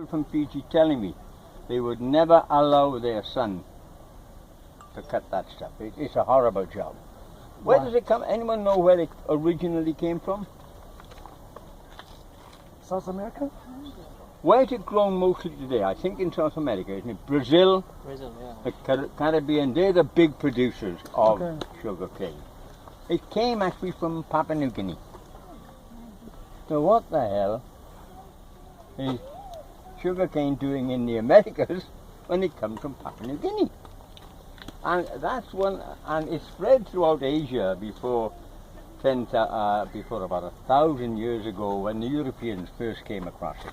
From Fiji telling me they would never allow their son to cut that stuff. It's a horrible job. Where does it come? Anyone know where it originally came from? South America? Where is it grown mostly today? I think in South America, isn't it? Brazil, yeah. the Caribbean, they're the big producers of sugar cane. It came actually from Papua New Guinea. So what the hell is sugarcane doing in the Americas when it comes from Papua New Guinea? And that's one, and it spread throughout Asia before about 1,000 years ago when the Europeans first came across it.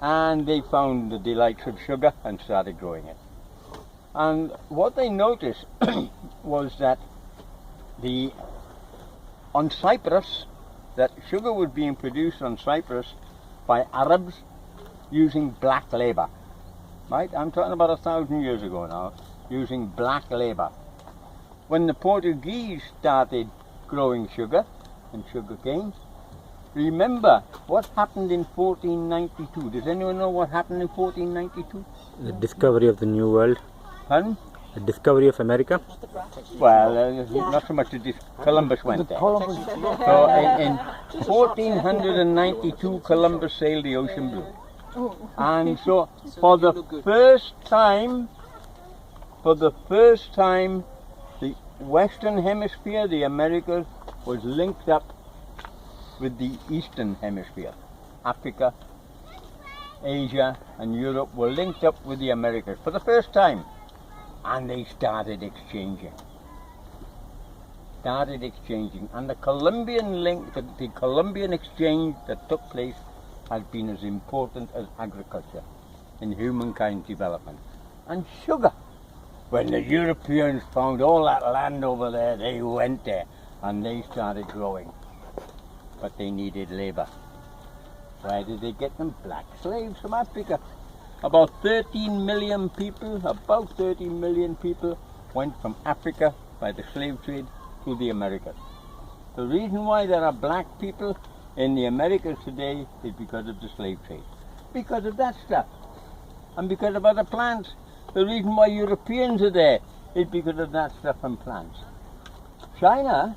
And they found the delights of sugar and started growing it. And what they noticed was that on Cyprus, that sugar was being produced on Cyprus by Arabs using black labor. Right? I'm talking about 1,000 years ago now, using black labor. When the Portuguese started growing sugar and sugar cane, remember what happened in 1492. Does anyone know what happened in 1492? The discovery of the New World. Pardon? The discovery of America. Well, not so much as Columbus went there. So in 1492, Columbus sailed the ocean blue. And so for the first time, the Western Hemisphere, the Americas, was linked up with the Eastern Hemisphere. Africa, Asia and Europe were linked up with the Americas for the first time. And they started exchanging. And the Columbian link, the Columbian exchange that took place has been as important as agriculture in humankind's development. And sugar. When the Europeans found all that land over there, they went there and they started growing. But they needed labor. Where did they get them? Black slaves from Africa. About 13 million people went from Africa by the slave trade to the Americas. The reason why there are black people in the Americas today is because of the slave trade. Because of that stuff. And because of other plants. The reason why Europeans are there is because of that stuff and plants. China,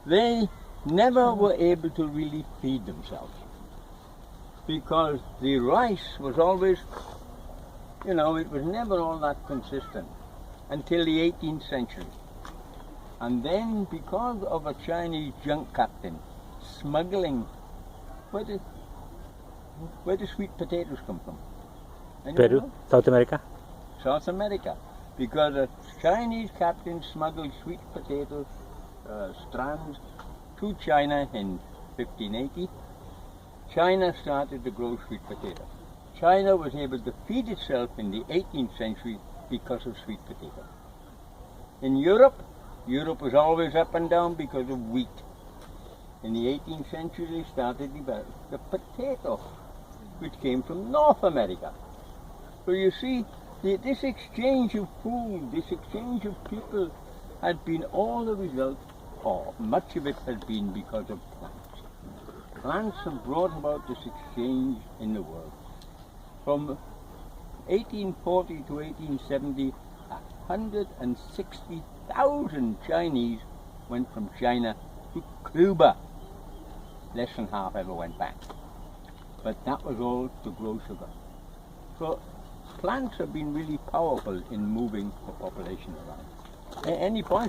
they never were able to really feed themselves. Because the rice was always, it was never all that consistent until the 18th century. And then because of a Chinese junk captain smuggling, where do sweet potatoes come from? Anyone Peru, know? South America. South America. Because a Chinese captain smuggled sweet potatoes, strands, to China in 1580. China started to grow sweet potatoes. China was able to feed itself in the 18th century because of sweet potatoes. In Europe was always up and down because of wheat. In the 18th century they started to develop the potato, which came from North America. So you see, this exchange of food, this exchange of people had been all the result, or much of it has been because of plants. Plants have brought about this exchange in the world. From 1840 to 1870, 160,000 Chinese went from China to Cuba. Less than half ever went back. But that was all to grow sugar. So plants have been really powerful in moving the population around. Any point